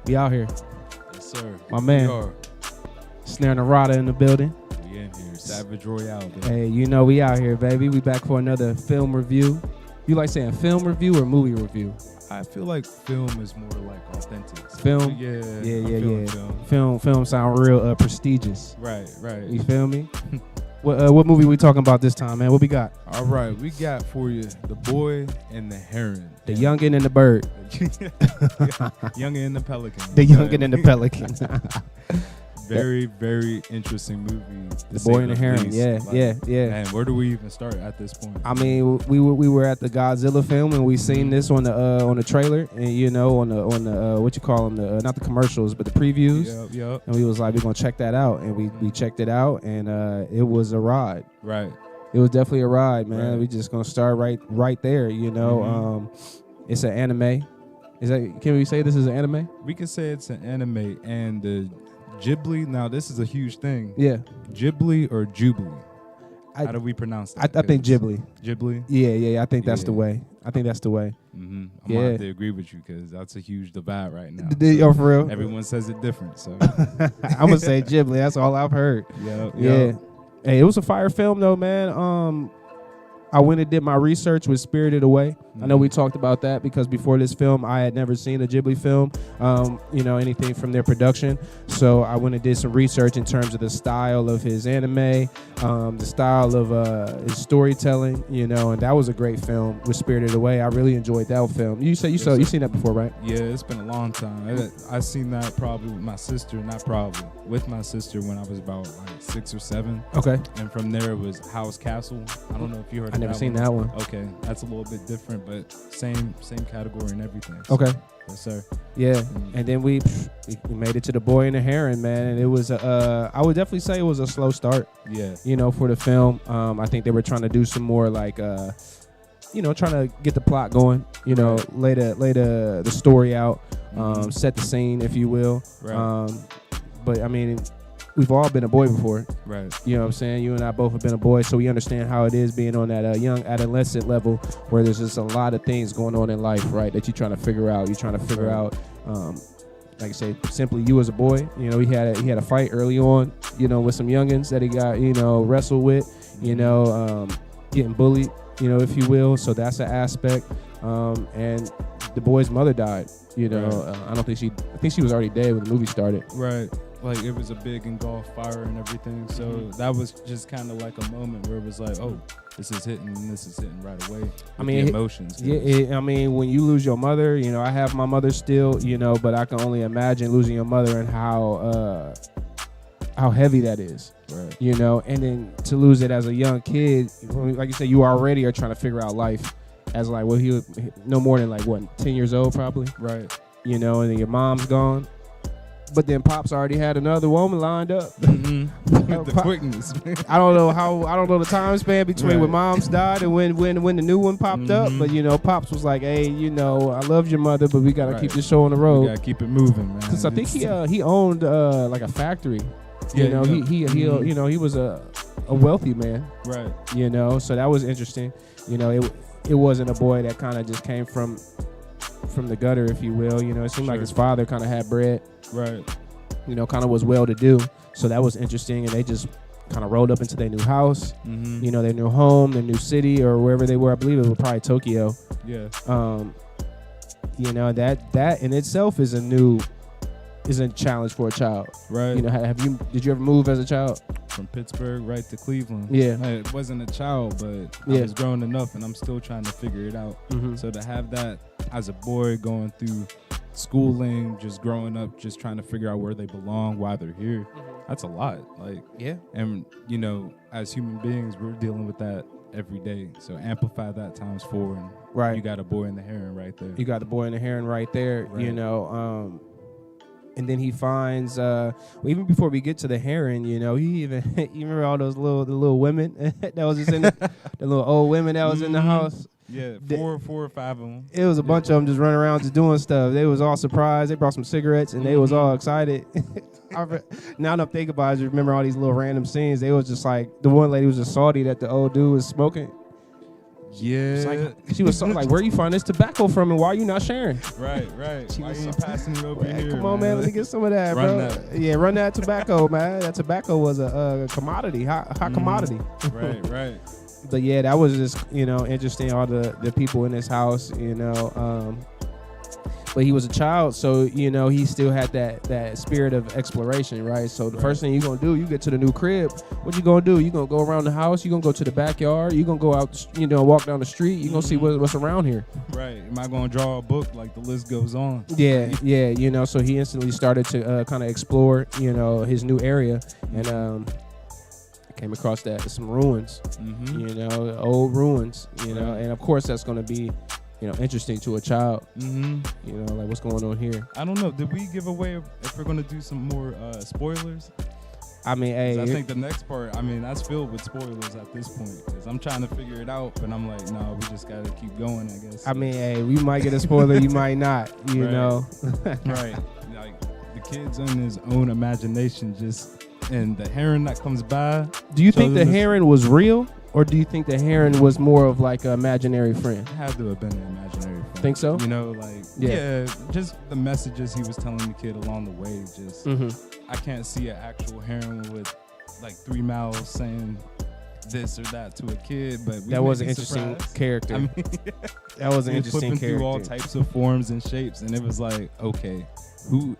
We out here. Yes, sir. My man. Snarenarada in the building. We in here. Savage Royale, baby. Hey, you know we out here, baby. We back for another film review. You like saying film review or movie review? I feel like film is more like authentic. Film? Yeah. Film sound real prestigious. Right. You feel me? What movie we talking about this time, man? What we got? All right, we got for you The Boy and the Heron. The Youngin' and the Bird. Youngin' and the Pelican. The Youngin' and the Pelican. Very, very interesting movie. The Boy and the Heron. Yeah. Man, where do we even start at this point? I mean, we were at the Godzilla film and we seen this on the trailer and you know on the what you call them, not the commercials but the previews. Yep. And we was like, we're gonna check that out, and we checked it out, and it was a ride. Right. It was definitely a ride, man. Right. We just gonna start right there. You know, it's an anime. Can we say this is an anime? We can say it's an anime, and the Ghibli. Now this is a huge thing. Yeah. Ghibli or Jubilee? How do we pronounce that? I think Ghibli. Ghibli? Yeah. I think that's the way. I think that's the way. Mm-hmm. I'm gonna have to agree with you because that's a huge divide right now. Yo, for real? Everyone says it different, so I'm gonna say Ghibli. That's all I've heard. Yeah. Hey, it was a fire film though, man. I went and did my research with Spirited Away. Mm-hmm. I know we talked about that because before this film, I had never seen a Ghibli film, anything from their production. So I went and did some research in terms of the style of his anime, the style of his storytelling, and that was a great film with Spirited Away. I really enjoyed that film. You seen that before, right? Yeah, it's been a long time. I seen that probably with my sister, with my sister when I was about like 6 or 7. Okay. And from there it was House Castle. I don't know if you heard of that. I never seen that one. Okay, that's a little bit different, but same category and everything. So. Okay. Yes, sir. Yeah, and then we made it to The Boy and the Heron, man, and it was I would definitely say it was a slow start. Yeah. For the film, I think they were trying to do some more like trying to get the plot going. Lay the story out, set the scene, if you will. Right. But I mean, we've all been a boy before. Right. You know what I'm saying? You and I both have been a boy, so we understand how it is being on that young adolescent level where there's just a lot of things going on in life, right, that you're trying to figure out. You're trying to figure out, like I say, simply you as a boy. He had a fight early on, with some youngins that he got, wrestled with, getting bullied, if you will. So that's an aspect. And the boy's mother died. I think she was already dead when the movie started. Right. Like it was a big engulfed fire and everything, so that was just kind of like a moment where it was like, oh, this is hitting and this is hitting right away. The emotions. Yeah, when you lose your mother, I have my mother still, but I can only imagine losing your mother and how heavy that is. Right. And then to lose it as a young kid, like you said, you already are trying to figure out life as like, well, he was no more than 10 years old probably. Right. And then your mom's gone. But then Pops already had another woman lined up. The quickness. I don't know the time span between when Mom's died and when the new one popped up. But Pops was like, hey, I love your mother, but we gotta keep this show on the road. We gotta keep it moving, man. Because I think he owned like a factory. He was a wealthy man. Right. So that was interesting. It wasn't a boy that kind of just came from the gutter, if you will. It seemed like his father kind of had bread. Right. Kind of was well to do. So that was interesting. And they just kind of rolled up into their new house, their new home, their new city, or wherever they were. I believe it was probably Tokyo. Yeah. That in itself is a challenge for a child. Right. Did you ever move as a child? From Pittsburgh right to Cleveland. Yeah. It wasn't a child, but I was grown enough and I'm still trying to figure it out. So to have that as a boy going through schooling, just growing up, just trying to figure out where they belong, why they're here, that's a lot. And as human beings, we're dealing with that every day. So amplify that times 4, and right. You got a Boy and the Heron right there. You got the Boy and the Heron right there. Right. And then he finds, even before we get to the Heron, he even you remember all those little women that was just in the little old women that was in the house. Yeah, four or five of them. It was a bunch of them just running around just doing stuff. They was all surprised. They brought some cigarettes and they was all excited. Now that I'm thinking about it, I just remember all these little random scenes. They was just like, the one lady was just salty that the old dude was smoking. Yeah. She was like, where you find this tobacco from and why are you not sharing? Right. Why you ain't passing it over here? Come on, man. Let me get some of that, Run bro. that. Yeah, run that tobacco, man. That tobacco was a commodity, hot commodity. Right. But yeah, that was just, interesting. All the people in this house, but he was a child, so he still had that spirit of exploration, right? So the first thing you're gonna do, you get to the new crib. What you gonna do? You gonna go around the house. You gonna go to the backyard. You gonna go out, walk down the street. You gonna see what's around here. Right. Am I gonna draw a book? Like the list goes on. Yeah. So he instantly started to kind of explore, his new area, and came across some ruins, old ruins, and of course that's gonna be, interesting to a child. Like what's going on here. I don't know. Did we give away if we're gonna do some more spoilers? I mean, hey, I think the next part, that's filled with spoilers at this point. Because I'm trying to figure it out, but I'm like, no, we just gotta keep going, I guess. I mean, hey, we might get a spoiler, you might not. You know. Right. Like the kid's in his own imagination, and the heron that comes by. Do you think the heron was real? Or do you think the heron was more of like an imaginary friend? It had to have been an imaginary friend. Think so? Just the messages he was telling the kid along the way. I can't see an actual heron with like 3 mouths saying this or that to a kid, but that was an interesting character. That was an interesting character. Through all types of forms and shapes, and it was like, okay, who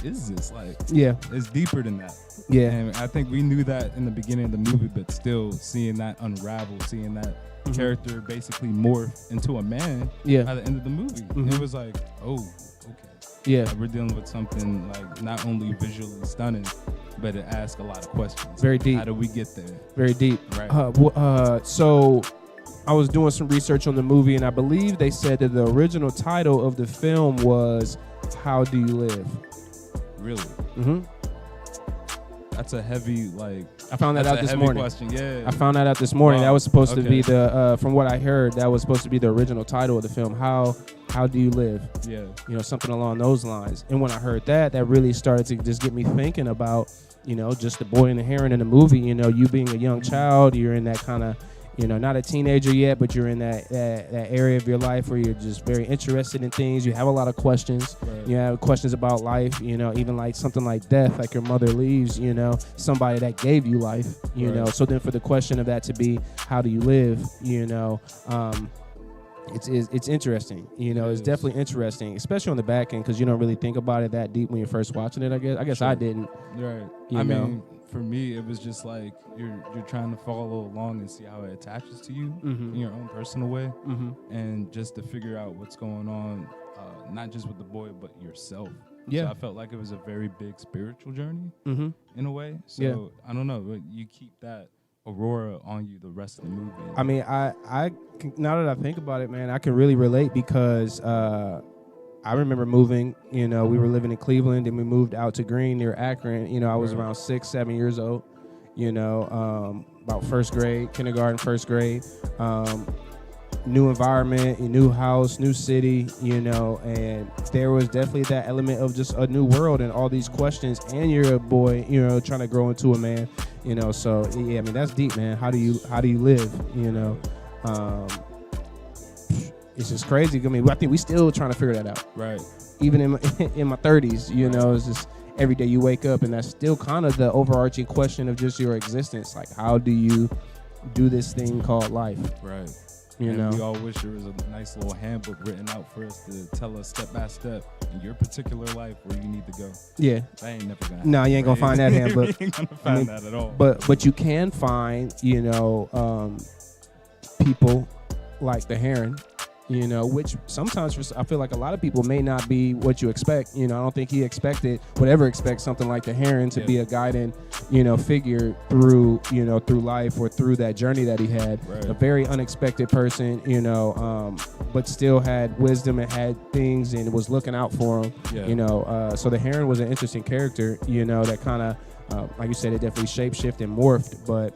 is this? Like, yeah, it's deeper than that. Yeah, and I think we knew that in the beginning of the movie, but still seeing that unravel, seeing that character basically morph into a man. Yeah. At the end of the movie, it was like, oh, okay. Yeah, we're dealing with something like not only visually stunning, but it asks a lot of questions. Very deep. How do we get there? Very deep. Right. So I was doing some research on the movie, and I believe they said that the original title of the film was "How Do You Live?" Really? That's a heavy, I found that out this morning. Question. Yeah. I found that out this morning. Wow. That was supposed to be from what I heard, that was supposed to be the original title of the film. How do you live? Yeah. Something along those lines. And when I heard that really started to just get me thinking about, just the boy and the heron in the movie. You being a young child, you're in that kind of, not a teenager yet, but you're in that area of your life where you're just very interested in things. You have a lot of questions. Right. You have questions about life, even like something like death, like your mother leaves, somebody that gave you life, know. So then for the question of that to be, how do you live, it's interesting. It's definitely interesting, especially on the back end, because you don't really think about it that deep when you're first watching it, I guess. Sure. I didn't. Right. I mean, for me, it was just like you're trying to follow along and see how it attaches to you in your own personal way, and just to figure out what's going on, not just with the boy but yourself. Yeah, so I felt like it was a very big spiritual journey in a way. So I don't know, but you keep that aurora on you the rest of the movie. I mean, I now that I think about it, man, I can really relate because I remember moving, we were living in Cleveland and we moved out to Greene near Akron. I was around 6-7 years old, about first grade, kindergarten, first grade, new environment, a new house, new city, and there was definitely that element of just a new world and all these questions, and you're a boy, trying to grow into a man, so yeah, I mean, that's deep, man. How do you live, it's just crazy. I mean, I think we still trying to figure that out. Right. Even in my 30s, it's just every day you wake up, and that's still kind of the overarching question of just your existence. Like, how do you do this thing called life? Right. We all wish there was a nice little handbook written out for us to tell us step by step in your particular life where you need to go. Yeah. That ain't never gonna happen. No, you ain't gonna find that handbook. You ain't gonna find that at all. But you can find, people like the heron, which sometimes I feel like a lot of people may not be what you expect. I don't think he would ever expect something like the heron to be a guiding, figure through life or through that journey that he had. Right. A very unexpected person, but still had wisdom and had things and was looking out for him. Yeah. So the heron was an interesting character, that kind of, like you said, it definitely shapeshifted and morphed, but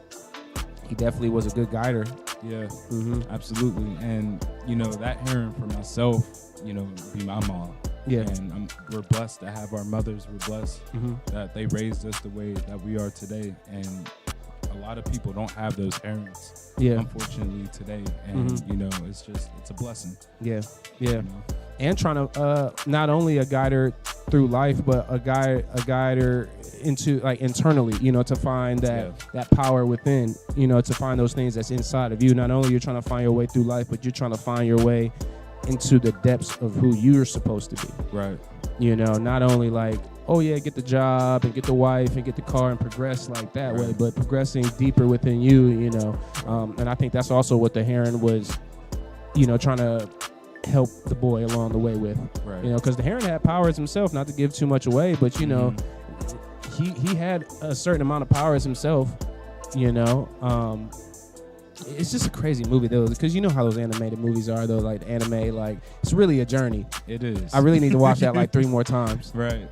he definitely was a good guider. Yeah, absolutely. And, that heron for myself, be my mom. Yeah. And we're blessed to have our mothers. We're blessed that they raised us the way that we are today. And a lot of people don't have those parents, unfortunately, today. And, you know, it's a blessing. Yeah. You know? And trying to not only a guide her through life, but a guide her into like internally, you know, to find that power within, you know, to find those things that's inside of you. Not only you're trying to find your way through life, but you're trying to find your way into the depths of who you're supposed to be. Right. You know, not only like, oh yeah, get the job and get the wife and get the car and progress like that way, but progressing deeper within you, you know. And I think that's also what the Heron was, you know, trying to help the boy along the way with. Right. You know, because the Heron had powers himself, not to give too much away, but you know, he had a certain amount of powers himself, you know. It's just a crazy movie though, because you know how those animated movies are though, like anime, like it's really a journey. It is. I really need to watch that like 3 more times. Right.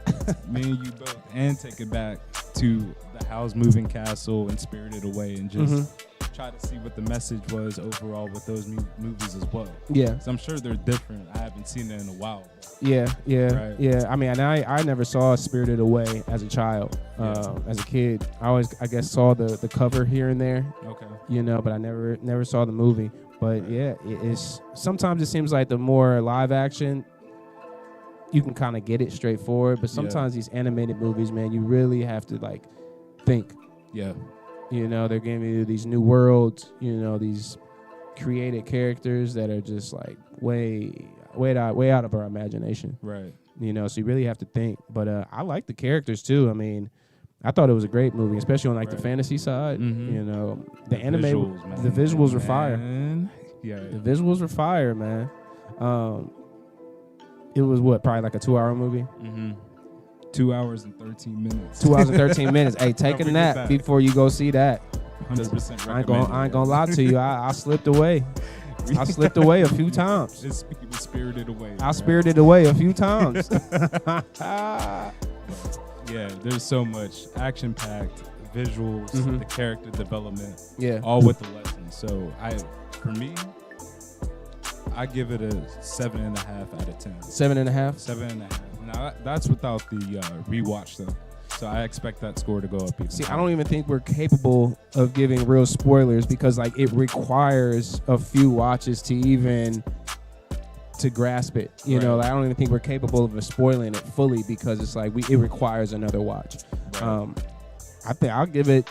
Me and you both, and take it back to the Howl's Moving Castle and Spirited Away, and just try to see what the message was overall with those movies as well. Yeah. So I'm sure they're different. I haven't seen it in a while. Yeah. I mean, and I never saw Spirited Away as a child. As a kid, I guess saw the cover here and there. Okay. You know, but I never saw the movie. But yeah, it's sometimes it seems like the more live action, you can kind of get it straightforward. But sometimes these animated movies, man, you really have to like think. Yeah. You know, they're giving you these new worlds, you know, these created characters that are just like way out of our imagination. Right. You know, so you really have to think. But I like the characters too. I mean, I thought it was a great movie, especially on like the fantasy side. You know, the anime, the visuals were fire. Yeah. The visuals were fire, man. It was probably like a 2-hour movie? 2 hours and 13 minutes. 2 hours and 13 minutes. Hey, take a nap before you go see that. 100% I ain't gonna lie to you. I slipped away. I slipped away a few times. Just spirited away. I spirited away a few times. Yeah, there's so much action-packed visuals, the character development, all with the lessons. So for me, I give it a 7.5 out of 10. 7.5? 7.5. Now that's without the rewatch though. So I expect that score to go up even. See, I don't even think we're capable of giving real spoilers because like it requires a few watches to even to grasp it. You know, like, I don't even think we're capable of spoiling it fully because it's like it requires another watch. Right. I think I'll give it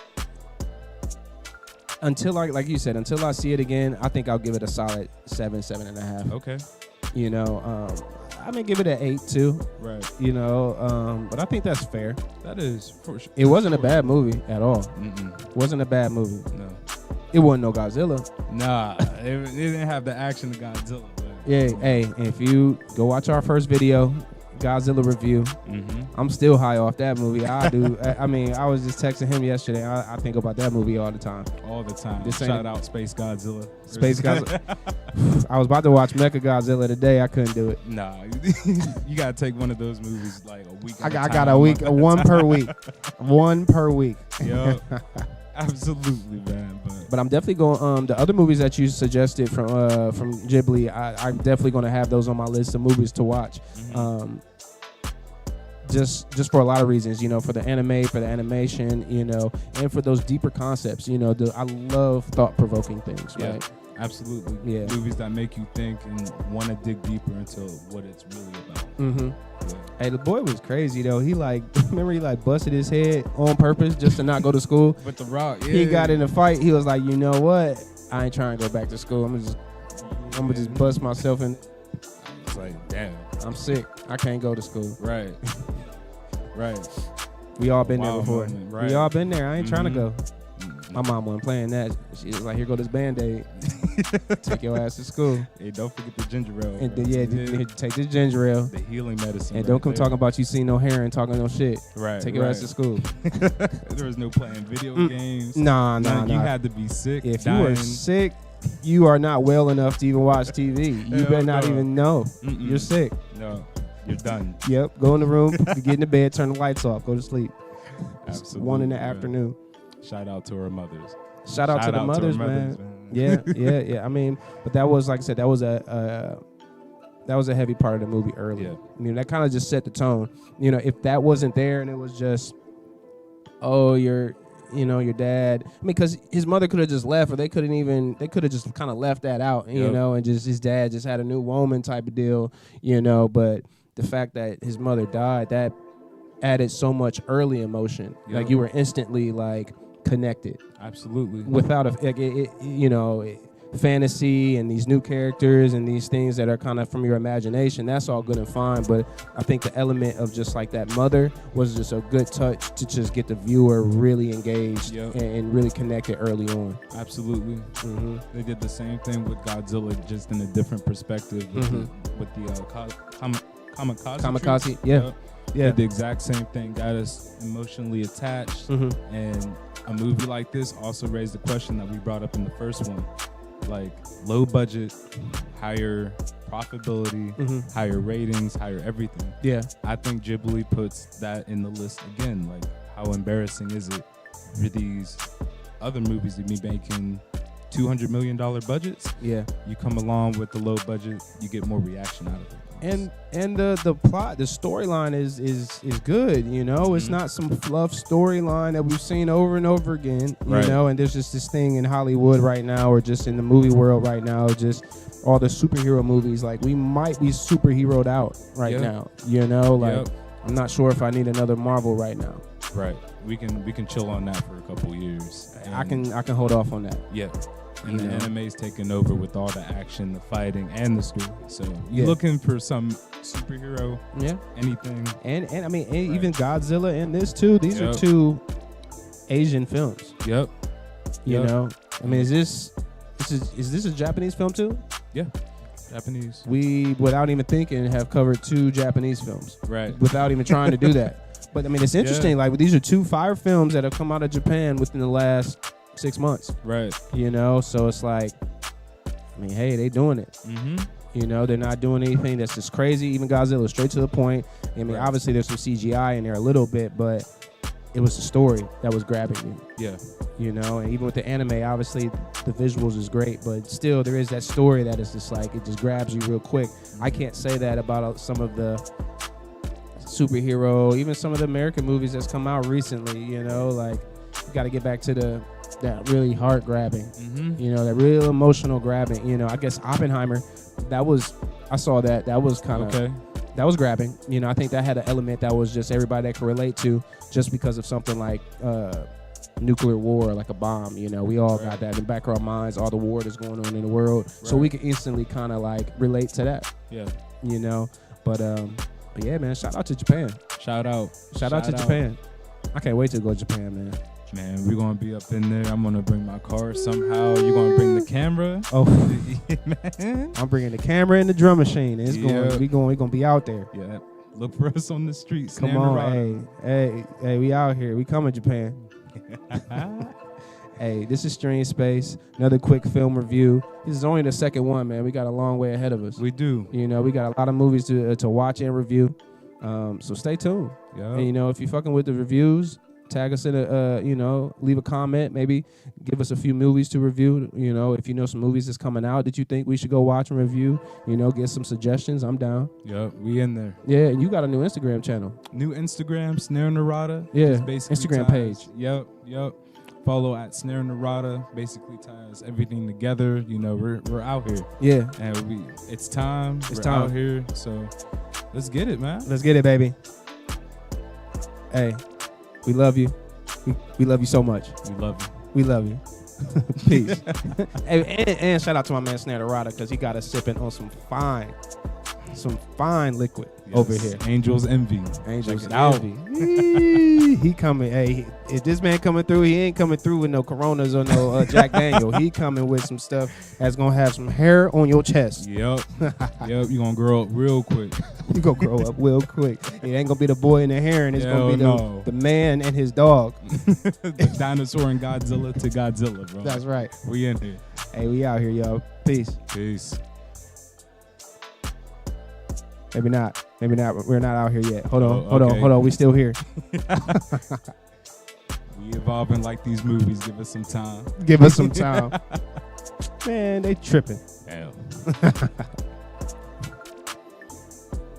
until like you said, until I see it again, I think I'll give it a solid 7.5. Okay. You know, I'm gonna give it an 8 too. Right. You know, but I think that's fair. That is for sure. It wasn't a bad movie at all. It wasn't a bad movie. No. It wasn't no Godzilla. Nah, it didn't have the action of Godzilla. But yeah, hey, if you go watch our first video, Godzilla review, I'm still high off that movie. I do. I mean, I was just texting him yesterday. I think about that movie all the time. All the time. Shout out Space Godzilla. Space Godzilla. I was about to watch Mecha Godzilla today. I couldn't do it. Nah, you gotta take one of those movies like a week. I got a week, one per week, one per week. Yo, absolutely, man. But I'm definitely going. The other movies that you suggested from Ghibli, I'm definitely going to have those on my list of movies to watch. Just for a lot of reasons, you know, for the anime, for the animation, you know, and for those deeper concepts. You know, I love thought-provoking things, right? Absolutely. Yeah. Movies that make you think and want to dig deeper into what it's really about. Hey, the boy was crazy though. He remember he busted his head on purpose just to not go to school. With the rock, yeah. He got in a fight. He was like, you know what? I ain't trying to go back to school. I'm gonna just bust myself in. It's like, damn, I'm sick. I can't go to school. Right. Right. We all been there before. Right. We all been there. I ain't trying to go. My mom wasn't playing that. She was like, here go this Band-Aid. Take your ass to school. Hey, don't forget the ginger ale. And take this ginger ale. The healing medicine. And don't come talking about you seen no Heron talking no shit. Right. Take your ass to school. There was no playing video games. Nah. You had to be sick. If you were sick, you are not well enough to even watch TV. You better not even know. You're sick. No. You're done. Yep. Go in the room, get in the bed, turn the lights off, go to sleep. Absolutely. 1 in the afternoon. Shout out to our mothers. Shout out to the mothers, man. Yeah. I mean, but that was, like I said, that was a heavy part of the movie early. Yeah. I mean, that kind of just set the tone. You know, if that wasn't there and it was just, oh, you're your dad. I mean, because his mother could have just left, or they could have just kind of left that out, and just his dad just had a new woman type of deal, But the fact that his mother died, that added so much early emotion. Like you were instantly like connected. Absolutely. Without fantasy and these new characters and these things that are kind of from your imagination, that's all good and fine, but I think the element of just like that mother was just a good touch to just get the viewer really engaged and really connected early on. Absolutely. They did the same thing with Godzilla, just in a different perspective with the kamikaze. Yeah. Did the exact same thing, got us emotionally attached, and a movie like this also raised the question that we brought up in the first one. Like low budget, higher profitability, higher ratings, higher everything. Yeah, I think Ghibli puts that in the list again. Like, how embarrassing is it for these other movies to be making $200 million budgets? Yeah, you come along with the low budget, you get more reaction out of it. And the plot, the storyline is good, It's not some fluff storyline that we've seen over and over again, you know. And there's just this thing in Hollywood right now, or just in the movie world right now, just all the superhero movies. Like, we might be superheroed out right now, Like, I'm not sure if I need another Marvel right now. Right. We can chill on that for a couple years. I can hold off on that. Yeah. And the anime's taking over with all the action, the fighting, and the story. So you're looking for some superhero, anything. And I mean, even Godzilla and this too. These are two Asian films. Yep. You know, I mean, is this a Japanese film too? Yeah, Japanese. We, without even thinking, have covered 2 Japanese films. Right. Without even trying to do that. But I mean, it's interesting. Like, these are 2 fire films that have come out of Japan within the last 6 months. Right. So it's like, I mean, hey, they doing it. They're not doing anything that's just crazy. Even Godzilla, straight to the point. I mean, obviously there's some CGI in there a little bit, but it was the story that was grabbing you. Yeah. And even with the anime, obviously the visuals is great, but still there is that story that is just like, it just grabs you real quick. I can't say that about some of the superhero, even some of the American movies that's come out recently, like, you got to get back to that really heart grabbing, that real emotional grabbing. I guess Oppenheimer, I saw that was kind of, that was grabbing. I think that had an element that was just everybody that could relate to, just because of something like nuclear war, like a bomb. We all got that in the back of our minds, all the war that's going on in the world. So we can instantly kind of like relate to that. Yeah. But yeah, man, shout out to Japan. Shout out to Japan. I can't wait to go to Japan, man. Man, we're going to be up in there. I'm going to bring my car somehow. You're going to bring the camera. Oh, man. I'm bringing the camera and the drum machine. We're going to be out there. Yeah. Look for us on the streets. Come on. Hey, we out here. We coming, Japan. Hey, this is StreamSpace. Another quick film review. This is only the second one, man. We got a long way ahead of us. We do. We got a lot of movies to watch and review. So stay tuned. Yeah. And, if you're fucking with the reviews, tag us in leave a comment, maybe give us a few movies to review. If you know some movies that's coming out that you think we should go watch and review, get some suggestions. I'm down. Yep, we in there. Yeah, and you got a new Instagram channel. New Instagram, Snarenarada. Yeah, Instagram page. Yep. Follow at Snarenarada. Basically ties everything together. We're out here. Yeah, and it's time. We're out here. So let's get it, man. Let's get it, baby. Hey. We love you. We love you so much. We love you. Peace. and shout out to my man Snarenarada, because he got us sipping on some fine liquid over here. Angels Envy. Angels Envy. He coming. Hey, if this man coming through, he ain't coming through with no Coronas or no Jack Daniel. He coming with some stuff that's gonna have some hair on your chest. Yep. You gonna grow up real quick. You gonna grow up real quick. It ain't gonna be the boy and the Heron. It's gonna be the man and his dog. The dinosaur and Godzilla to Godzilla, bro. That's right. We in here. Hey, we out here, yo. Peace. Maybe not. We're not out here yet. Hold on. We still here. We evolving like these movies. Give us some time. Man, they tripping. Damn.